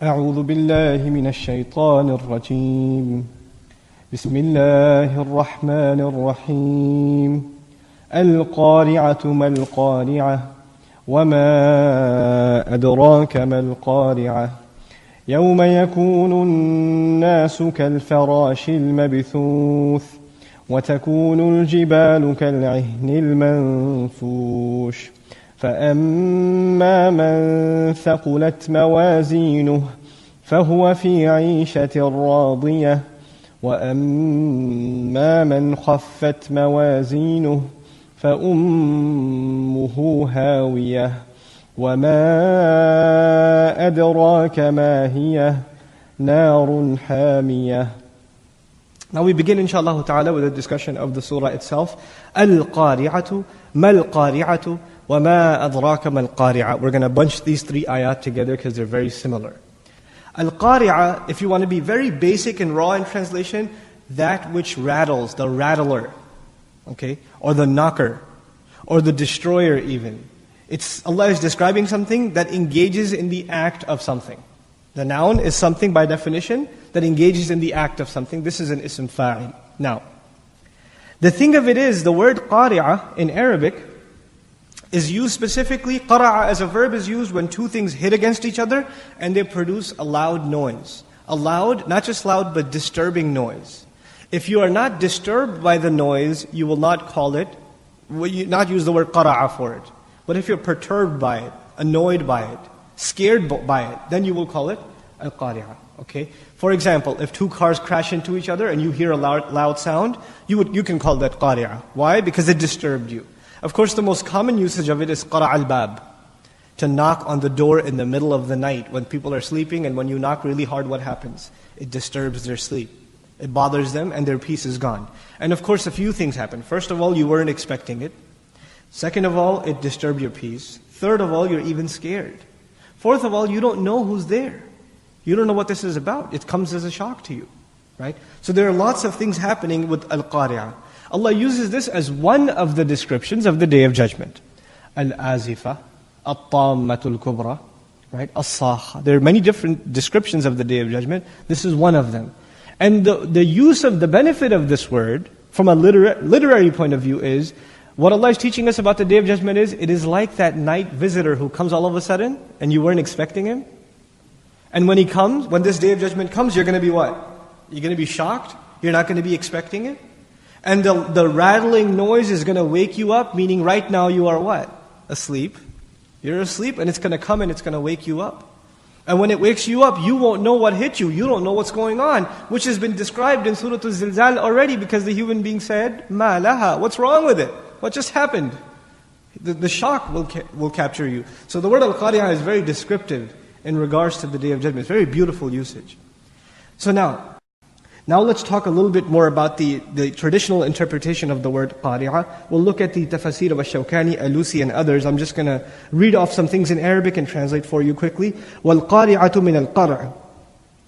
أعوذ بالله من الشيطان الرجيم بسم الله الرحمن الرحيم القارعة ما القارعة وما أدراك ما القارعة يوم يكون الناس كالفراش المبثوث وتكون الجبال كالعهن المنفوش فأما من ثقلت موازينه فهو في عيشة راضية وأما من خفت موازينه فأمه هاوية وما أدراك ما هي نار حامية. Now we begin inshallah ta'ala with a discussion of the surah itself. Al-Qari'atu, Mal-Qari'atu, wa ma adraka mal-Qari'a. We're going to bunch these three ayat together because they're very similar. Al-Qari'a, if you want to be very basic and raw in translation, that which rattles, the rattler, okay, or the knocker, or the destroyer even. Allah is describing something that engages in the act of something. The noun is something by definition that engages in the act of something. This is an ism fa'il. Now, the thing of it is, the word qari'ah in Arabic is used specifically, qara'a as a verb is used when two things hit against each other and they produce a loud noise. A loud, not just loud, but disturbing noise. If you are not disturbed by the noise, you will not call it, not use the word qara'a for it. But if you're perturbed by it, annoyed by it, scared by it, then you will call it al-qari'ah. Okay? For example, if two cars crash into each other and you hear a loud sound, you can call that qari'ah. Why? Because it disturbed you. Of course, the most common usage of it is qara' al-bab, to knock on the door in the middle of the night when people are sleeping, and when you knock really hard, what happens? It disturbs their sleep. It bothers them and their peace is gone. And of course, a few things happen. First of all, you weren't expecting it. Second of all, it disturbed your peace. Third of all, you're even scared. Fourth of all, you don't know who's there. You don't know what this is about. It comes as a shock to you, right? So there are lots of things happening with al-qari'ah. Allah uses this as one of the descriptions of the Day of Judgment. Al-azifa, at-tammatul kubra, right? As-sakha. There are many different descriptions of the Day of Judgment. This is one of them. And the use of the benefit of this word, from a literary point of view, is what Allah is teaching us about the Day of Judgment is, it is like that night visitor who comes all of a sudden and you weren't expecting him. And when he comes, when this Day of Judgment comes, you're going to be what? You're going to be shocked. You're not going to be expecting it. And the rattling noise is going to wake you up, meaning right now you are what? Asleep. You're asleep and it's going to come and it's going to wake you up. And when it wakes you up, you won't know what hit you. You don't know what's going on, which has been described in Surah Al-Zilzal already, because the human being said, Ma laha, what's wrong with it? What just happened? The shock will capture you. So the word al-qari'ah is very descriptive in regards to the Day of Judgment. It's very beautiful usage. So now let's talk a little bit more about the traditional interpretation of the word qari'ah. We'll look at the Tafsir of Ash-Shawkani, Alusi and others. I'm just going to read off some things in Arabic and translate for you quickly. وَالْقَارِعَةُ مِنَ الْقَرْعِ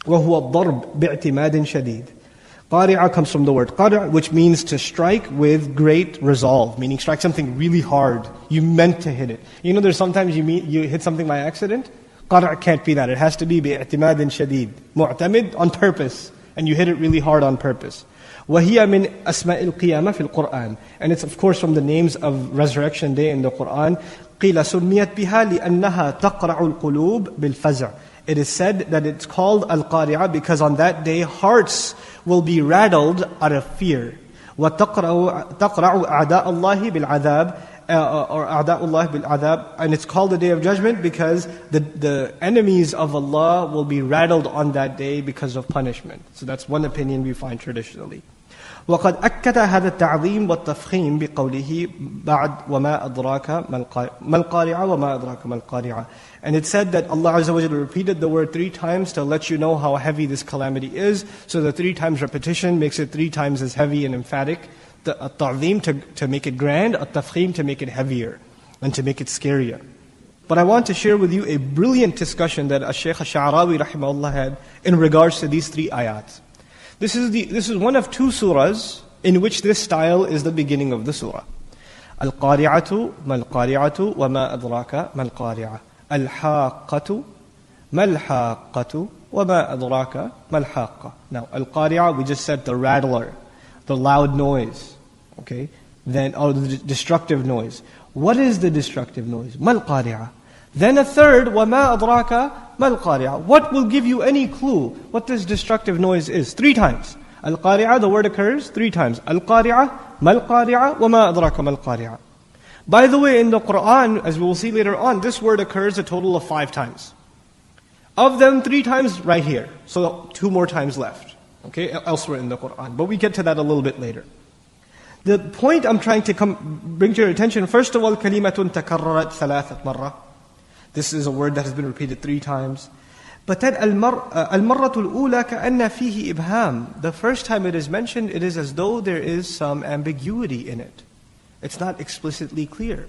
وَهُوَ الضَّرْبُ بِاعْتِمَادٍ شَدِيدٍ. Qari'ah comes from the word qar', which means to strike with great resolve, meaning strike something really hard. You meant to hit it. You know, there's sometimes you hit something by accident. Qar' can't be that. It has to be بِاعْتِمَادٍ شَدِيدٍ. Mu'tamid, on purpose. And you hit it really hard on purpose. وَهِيَ مِنْ أَسْمَاءِ الْقِيَامَةِ فِي الْقُرْآنِ. And it's of course from the names of Resurrection Day in the Qur'an. قِيلَ سُمِّيَتْ بِهَا لِأَنَّهَا تَقْرَعُ الْقُلُوبِ بِالْفَزْعِ. It is said that it's called Al-Qari'ah because on that day hearts will be rattled out of fear. وَتَقْرَعُ أَعْدَاءَ اللَّهِ بِالْعَذَابِ or أَعْدَاءُ اللَّهِ بِالْعَذَابِ. And it's called the Day of Judgment because the enemies of Allah will be rattled on that day because of punishment. So that's one opinion we find traditionally. وَقَدْ أَكَّدَ هَذَا التَّعْظِيمُ وَالتَّفْخِيمُ بِقَوْلِهِ بَعْدْ وَمَا أَدْرَاكَ مَا الْقَارِعَةُ وَمَا أَدْرَاكَ مَا الْقَارِعَةُ. And it said that Allah Azza wa Jalla repeated the word 3 times to let you know how heavy this calamity is. So the 3 times repetition makes it 3 times as heavy and emphatic. The ta'zeem to make it grand, at-tafkhim to make it heavier and to make it scarier. But I want to share with you a brilliant discussion that Shaykh Ash-Sha'rawi rahimahullah had in regards to these 3 ayats. This is one of 2 surahs in which this style is the beginning of the surah. Al-Qari'atu mal-Qari'atu wa ma adraka mal-Qari'ah. Al-Haqqatu ما الحاقة وما أدراك ما الحاقة. Now, al-qari'ah, we just said the rattler, the loud noise, okay? Then, or the destructive noise. What is the destructive noise? ما القارعة. Then a third, وما أدراك ما القارعة. What will give you any clue what this destructive noise is? 3 times. Al-qari'ah, the word occurs 3 times. Al-qari'ah, ما القارعة, وما أدراك ما القارعة. By the way, in the Qur'an, as we will see later on, this word occurs a total of 5 times. Of them, 3 times right here. So 2 more times left, okay, elsewhere in the Qur'an. But we get to that a little bit later. The point I'm trying to bring to your attention, first of all, كَلِمَةٌ تَكَرَّرَتْ ثَلَاثَةْ مرة. This is a word that has been repeated 3 times. But then المرة الأولى كأن فيه إبهام. The first time it is mentioned, it is as though there is some ambiguity in it. It's not explicitly clear.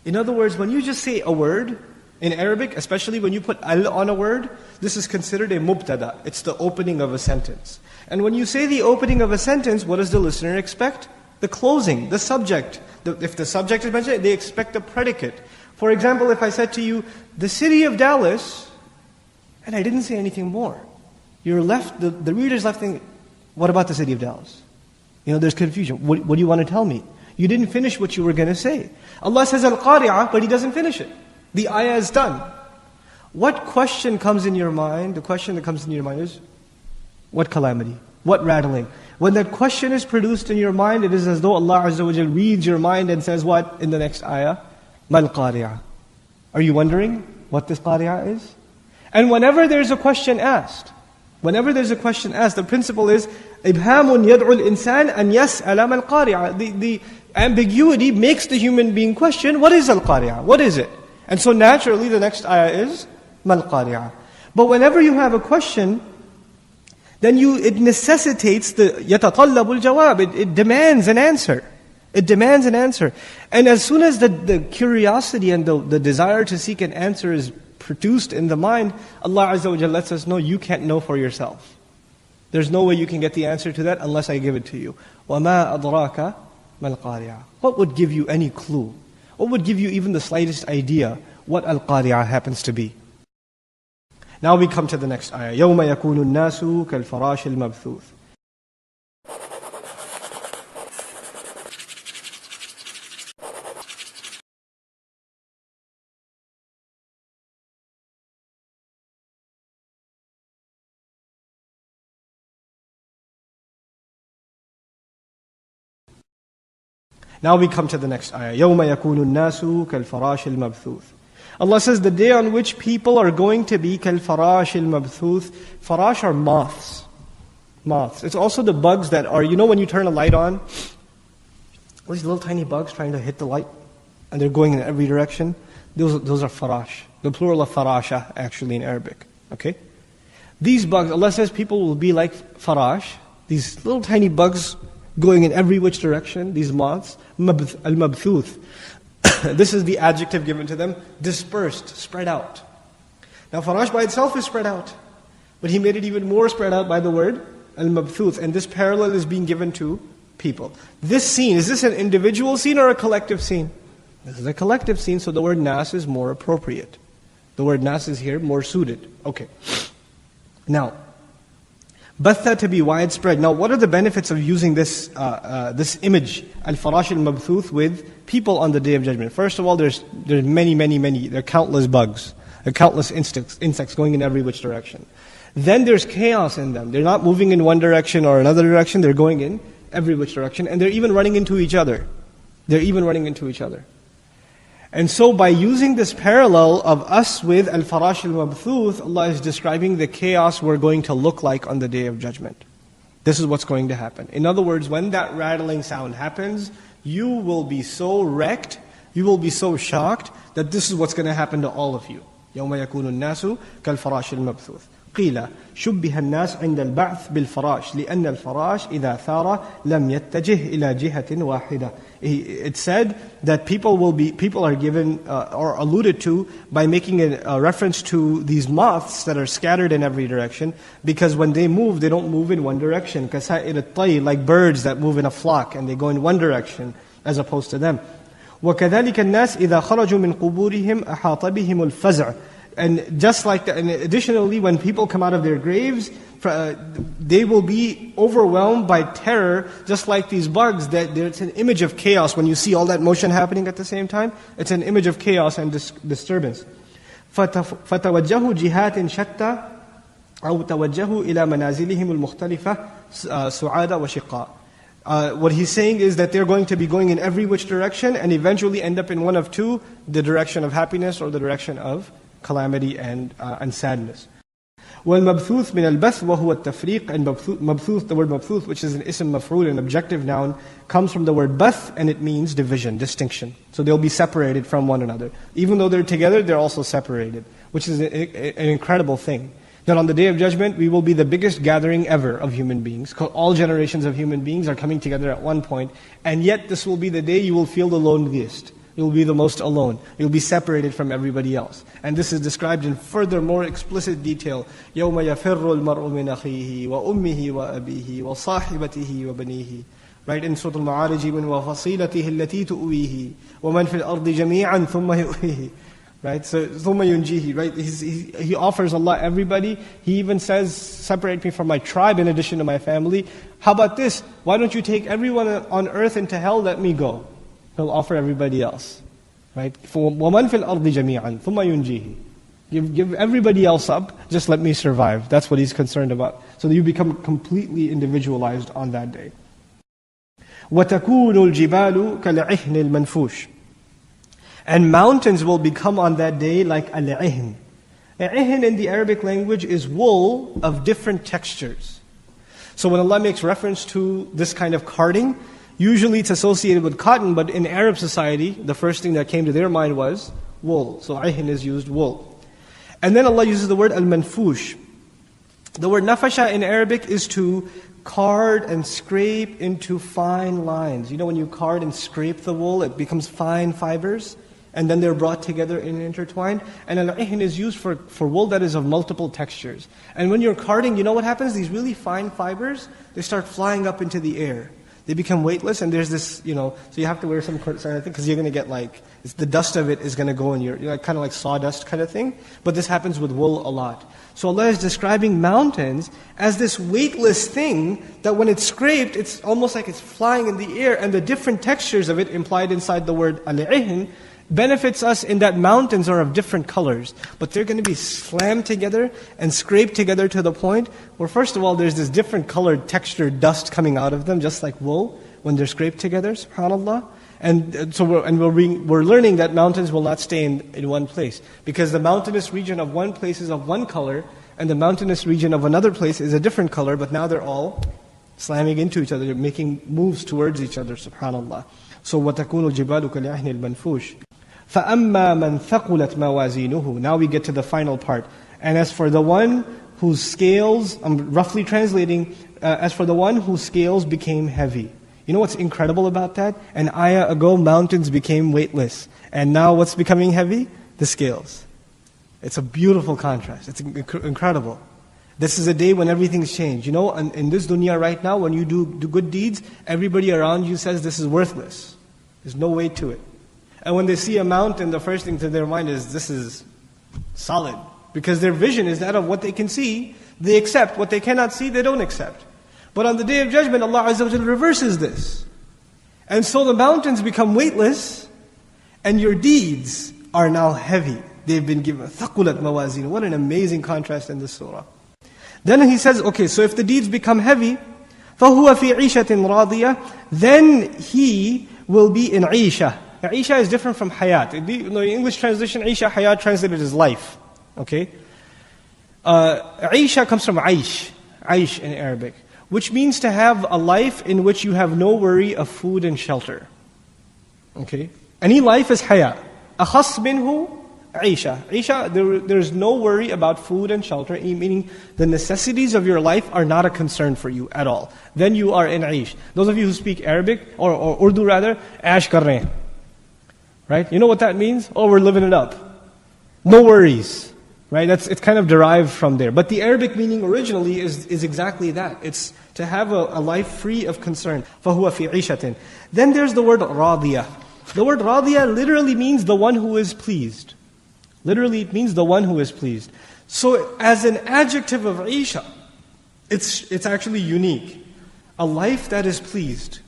In other words, when you just say a word, in Arabic, especially when you put al on a word, this is considered a mubtada. It's the opening of a sentence. And when you say the opening of a sentence, what does the listener expect? The closing, the subject. If the subject is mentioned, they expect a predicate. For example, if I said to you, the city of Dallas, and I didn't say anything more, you're left, the reader's left thinking, what about the city of Dallas? You know, there's confusion. What do you want to tell me? You didn't finish what you were going to say. Allah says al-qari'ah, but He doesn't finish it. The ayah is done. What question comes in your mind? The question that comes in your mind is, what calamity? What rattling? When that question is produced in your mind, it is as though Allah Azza wa Jal reads your mind and says what in the next ayah? Mal qari'ah. Are you wondering what this qari'ah is? And whenever there's a question asked, the principle is, إبهام يدعو الإنسان أن يسأل ما القارعة. The ambiguity makes the human being question, what is al-qari'ah? What is it? And so naturally the next ayah is mal qari'ah. But whenever you have a question, then it necessitates the يتطلب الجواب. It demands an answer. It demands an answer. And as soon as the curiosity and the desire to seek an answer is produced in the mind, Allah Azza wa Jalla lets us know you can't know for yourself. There's no way you can get the answer to that unless I give it to you. وَمَا أَدْرَاكَ مَا الْقَارِعَةُ. What would give you any clue? What would give you even the slightest idea what al-qari'ah happens to be? Now we come to the next ayah. يَوْمَ يَكُونُ النَّاسُ كَالْفَرَاشِ الْمَبْثُوثِ. Now we come to the next ayah. يَوْمَ يَكُونُ النَّاسُ كَالْفَرَاشِ الْمَبْثُوثِ. Allah says the day on which people are going to be كَالْفَرَاشِ الْمَبْثُوثِ. Farash are moths. Moths. It's also the bugs that are, you know when you turn a light on, these little tiny bugs trying to hit the light, and they're going in every direction. Those are farash. The plural of farasha actually in Arabic. Okay? These bugs, Allah says people will be like farash, these little tiny bugs going in every which direction, these moths, al-mabthuth. This is the adjective given to them, dispersed, spread out. Now farash by itself is spread out, but He made it even more spread out by the word al-mabthuth, and this parallel is being given to people. This scene, is this an individual scene or a collective scene? This is a collective scene, so the word nas is more appropriate. The word nas is here more suited. Okay. Now, batha, to be widespread. Now, what are the benefits of using this image, al-farash al-mabthuth, with people on the Day of Judgment? First of all, there's many. There are countless bugs, there are countless insects going in every which direction. Then there's chaos in them. They're not moving in one direction or another direction. They're going in every which direction, and they're even running into each other. And so by using this parallel of us with al-farash al-mabthuth, Allah is describing the chaos we're going to look like on the Day of Judgment. This is what's going to happen. In other words, when that rattling sound happens, you will be so wrecked, you will be so shocked, that this is what's going to happen to all of you. يَوْمَ يَكُونُ النَّاسُ كَالْفَرَاشِ الْمَبْثُوثِ. قيل شبه الناس عند البعث بالفراش لأن الفراش إذا ثار لم يتجه إلى جهة واحدة. It said that people are given or alluded to by making a reference to these moths that are scattered in every direction, because when they move, they don't move in one direction. كسائر الطير, like birds that move in a flock and they go in one direction as opposed to them. وكذلك الناس إذا خرجوا من قبورهم أحاط بهم الفزع. And just like that, and additionally, when people come out of their graves, they will be overwhelmed by terror, just like these bugs. It's an image of chaos. When you see all that motion happening at the same time, it's an image of chaos and disturbance. فَتَوَجَّهُ جِهَاتٍ شَتَّى أو توجهوا إلى منازلهم المختلفة سعادة وشقاء. What he's saying is that they're going to be going in every which direction and eventually end up in one of two, the direction of happiness or the direction of calamity and sadness. وَالْمَبْثُوث مِنَ الْبَثْ وَهُوَ التَّفْرِيقِ. And mabthuth, the word mabthuth, which is an ism maf'ul, an objective noun, comes from the word bath, and it means division, distinction. So they'll be separated from one another. Even though they're together, they're also separated, which is an incredible thing. That on the Day of Judgment, we will be the biggest gathering ever of human beings. All generations of human beings are coming together at one point, and yet this will be the day you will feel the loneliest. You'll be the most alone. You'll be separated from everybody else. And this is described in further, more explicit detail. يَوْمَ يَفِرُّ الْمَرْءُ مِنْ أَخِيهِ وَأُمِّهِ وَأَبِيهِ وَصَاحِبَتِهِ وَبَنِيهِ. Right, in Surah Al-Ma'arij, وَفَصِيلَتِهِ الَّتِي تُؤْوِيهِ وَمَنْ فِي الْأَرْضِ جَمِيعًا ثُمَّ يُؤْوِيهِ. Right, so ثُمَّ يُنْجِيهِ. Right, he offers Allah everybody. He even says, separate me from my tribe in addition to my family. How about this? Why don't you take everyone on earth into hell? Let me go. He'll offer everybody else. Right? وَمَنْ فِي الْأَرْضِ جَمِيعًا ثُمَّ يُنْجِيهِ. Give everybody else up, just let me survive. That's what he's concerned about. So that you become completely individualized on that day. وَتَكُونُ الْجِبَالُ كَالْعِهْنِ الْمَنْفُوشِ. And mountains will become on that day like al-'ihn. Al-'ihn in the Arabic language is wool of different textures. So when Allah makes reference to this kind of carding, usually it's associated with cotton, but in Arab society, the first thing that came to their mind was wool. So 'ihn is used, wool. And then Allah uses the word al-manfush. The word nafasha in Arabic is to card and scrape into fine lines. You know when you card and scrape the wool, it becomes fine fibers, and then they're brought together and intertwined. And al-'ihn is used for wool that is of multiple textures. And when you're carding, you know what happens? These really fine fibers, they start flying up into the air. They become weightless, and there's this, so you have to wear some kind of thing, because you're going to get the dust of it is going to go in your, kind of like sawdust kind of thing. But this happens with wool a lot. So Allah is describing mountains as this weightless thing that when it's scraped, it's almost like it's flying in the air, and the different textures of it implied inside the word al-'ihn benefits us in that mountains are of different colors, but they're going to be slammed together and scraped together to the point where, first of all, there's this different colored textured dust coming out of them, just like wool, when they're scraped together, subhanAllah. And so we're learning that mountains will not stay in one place, because the mountainous region of one place is of one color, and the mountainous region of another place is a different color, but now they're all slamming into each other, they're making moves towards each other, subhanAllah. So وَتَكُونُ الْجِبَالُ كَالْعِهْنِ الْمَنْفُوشِ. فَأَمَّا مَنْ ثَقُلَتْ مَوَازِينُهُ. Now we get to the final part. And as for the one whose scales, I'm roughly translating, as for the one whose scales became heavy. You know what's incredible about that? An ayah ago, mountains became weightless. And now what's becoming heavy? The scales. It's a beautiful contrast. It's incredible. This is a day when everything's changed. In this dunya right now, when you do good deeds, everybody around you says this is worthless. There's no weight to it. And when they see a mountain, the first thing to their mind is, this is solid. Because their vision is that of what they can see. They accept. What they cannot see, they don't accept. But on the Day of Judgment, Allah Azza wa Jalla reverses this. And so the mountains become weightless, and your deeds are now heavy. They've been given ثَقُلَتْ مَوَازِينُ. What an amazing contrast in this surah. Then he says, okay, so if the deeds become heavy, فَهُوَ فِي عِيشَةٍ رَاضِيَةٍ. Then he will be in Isha. Now, Isha is different from Hayat. In the English translation, Isha, Hayat translated as life. Okay? Isha comes from Aish. Aish in Arabic. Which means to have a life in which you have no worry of food and shelter. Okay? Any life is Hayat. أَخَصْ مِنْهُ Isha. Isha, there's no worry about food and shelter, meaning the necessities of your life are not a concern for you at all. Then you are in Aish. Those of you who speak Arabic, or Urdu rather, Aish kar rahe hain. Right? You know what that means? Oh, we're living it up. No worries. Right? It's kind of derived from there. But the Arabic meaning originally is exactly that. It's to have a life free of concern. فَهُوَ فِي عِيشَةٍ. Then there's the word radiyah. The word radiyah literally means the one who is pleased. Literally, it means the one who is pleased. So, as an adjective of Isha, it's actually unique. A life that is pleased.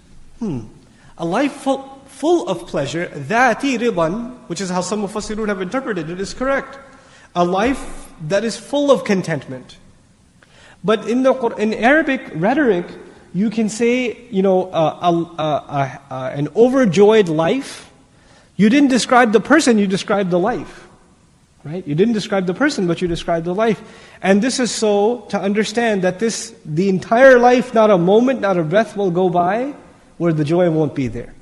A life full of pleasure, ذَاتِ رِضًا, which is how some Mufassirun have interpreted it, is correct. A life that is full of contentment. But in Arabic rhetoric, you can say, an overjoyed life. You didn't describe the person, you described the life. Right? You didn't describe the person, but you described the life. And this is so to understand that the entire life, not a moment, not a breath will go by where the joy won't be there.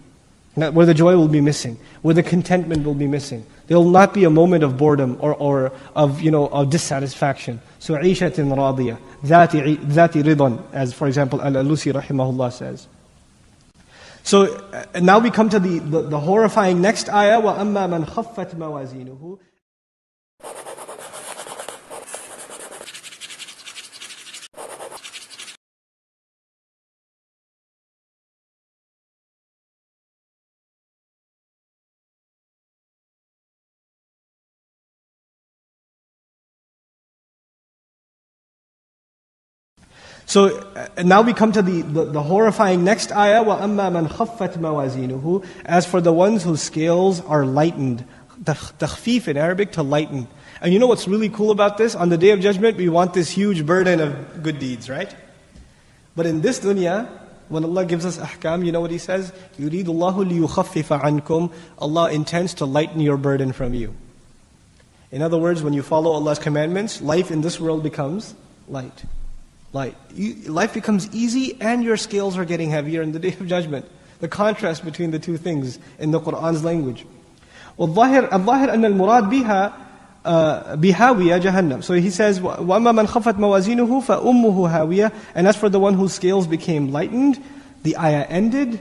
Where the joy will be missing, where the contentment will be missing. There will not be a moment of boredom or of dissatisfaction. So, عِيشَةٍ رَاضِيَةٍ ذَاتِ رِضًا, as for example, Al-Alusi rahimahullah says. So, now we come to the horrifying next ayah, وَأَمَّا مَنْ خَفَّتْ مَوَازِينُهُ. So now we come to the horrifying next ayah, وَأَمَّا مَنْ خَفَّتْ مَوَازِينُهُ. As for the ones whose scales are lightened. Takhfif in Arabic, to lighten. And you know what's really cool about this? On the Day of Judgment, we want this huge burden of good deeds, right? But in this dunya, when Allah gives us ahkam, you know what He says? يُرِيدُ اللَّهُ لِيُخَفِّفَ عَنْكُمْ. Allah intends to lighten your burden from you. In other words, when you follow Allah's commandments, life in this world becomes light. Life becomes easy and your scales are getting heavier in the Day of Judgment. The contrast between the two things in the Qur'an's language. الظاهر أن المراد بها بهاوية جهنم. So he says, وَأَمَّا مَنْ خَفَّتْ مَوَازِينُهُ فَأُمُّهُ هَاوِيَةٌ. And as for the one whose scales became lightened, the ayah ended.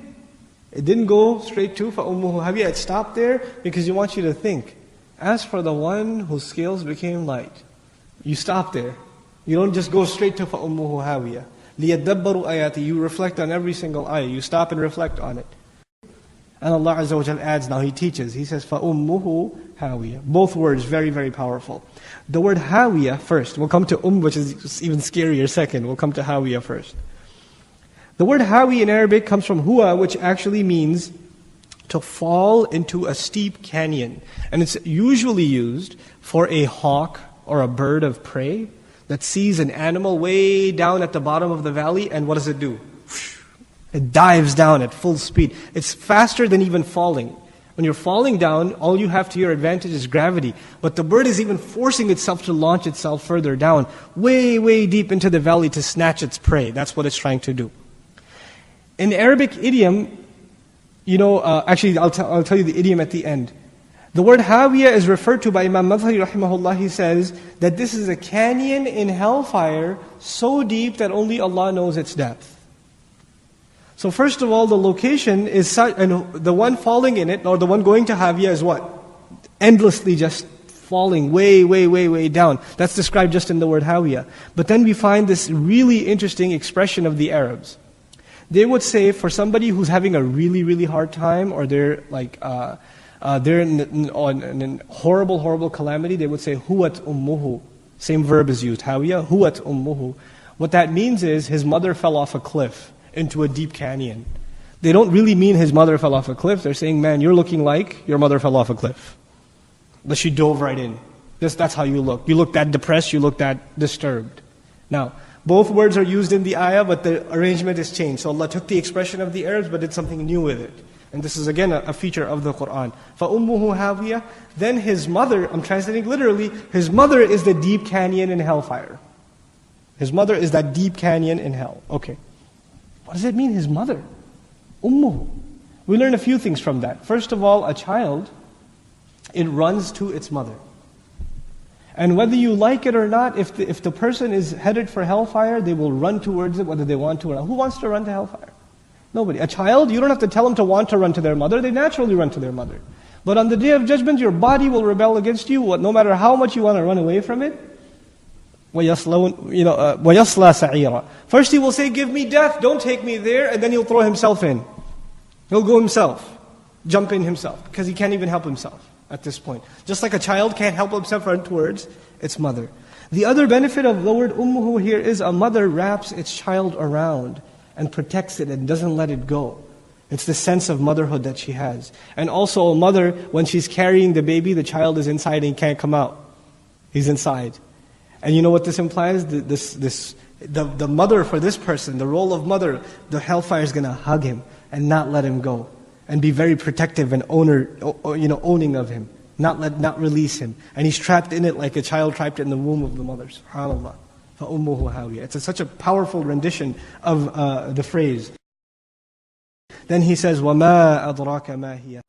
It didn't go straight to فَأُمُّهُ هَاوِيَةٌ. It stopped there because He wants you to think. As for the one whose scales became light, you stop there. You don't just go straight to فَأُمُّهُ هَاوِيَةٌ. لِيَدَّبَّرُوا آيَاتِهِ. You reflect on every single ayah. You stop and reflect on it. And Allah Azza wa Jal adds, now He teaches. He says, فَأُمُّهُ هَاوِيَةٌ. Both words, very, very powerful. The word هَاوِيَةٌ first. We'll come to which is even scarier second. We'll come to هَاوِيَةٌ first. The word هَاوِي in Arabic comes from huwa, which actually means to fall into a steep canyon. And it's usually used for a hawk or a bird of prey that sees an animal way down at the bottom of the valley, and what does it do? It dives down at full speed. It's faster than even falling. When you're falling down, all you have to your advantage is gravity. But the bird is even forcing itself to launch itself further down, way, way deep into the valley to snatch its prey. That's what it's trying to do. In Arabic idiom, actually I'll tell you the idiom at the end. The word Hawiyah is referred to by Imam Madhari rahimahullah. He says that this is a canyon in hellfire so deep that only Allah knows its depth. So first of all, the location is such, and the one falling in it, or the one going to Hawiyah is what? Endlessly just falling way, way, way, way down. That's described just in the word Hawiyah. But then we find this really interesting expression of the Arabs. They would say for somebody who's having a really, really hard time, or they're in horrible, horrible calamity, they would say, huwat ummuhu. Same verb is used, hawiyah, huwat ummuhu. What that means is, his mother fell off a cliff into a deep canyon. They don't really mean his mother fell off a cliff. They're saying, man, you're looking like your mother fell off a cliff. But she dove right in. That's how you look. You look that depressed, you look that disturbed. Now, both words are used in the ayah, but the arrangement is changed. So Allah took the expression of the Arabs, but did something new with it. And this is again a feature of the Qur'an. فَأُمُّهُ هَاوِيَةٌ. Then his mother, I'm translating literally, his mother is the deep canyon in hellfire. His mother is that deep canyon in hell. Okay. What does it mean, his mother? Ummuhu. We learn a few things from that. First of all, a child, it runs to its mother. And whether you like it or not, if the person is headed for hellfire, they will run towards it whether they want to or not. Who wants to run to hellfire? Nobody. A child, you don't have to tell them to want to run to their mother. They naturally run to their mother. But on the Day of Judgment, your body will rebel against you, no matter how much you want to run away from it. وَيَصْلَى سَعِيرًا. First he will say, give me death, don't take me there, and then he'll throw himself in. He'll go himself, jump in himself, because he can't even help himself. at this point. Just like a child can't help himself run towards its mother. The other benefit of the word ummuhu here is a mother wraps its child around and protects it and doesn't let it go. It's the sense of motherhood that she has. And also a mother, when she's carrying the baby, the child is inside and he can't come out. He's inside. And you know what this implies? The mother for this person, the role of mother, the hellfire is going to hug him and not let him go. And be very protective and owning of him. Not release him. And he's trapped in it like a child trapped in the womb of the mother. SubhanAllah. فَأُمُّهُ هَاوِيَةٌ. It's such a powerful rendition of the phrase. Then he says, وَمَا أَدْرَاكَ مَا هِيَ.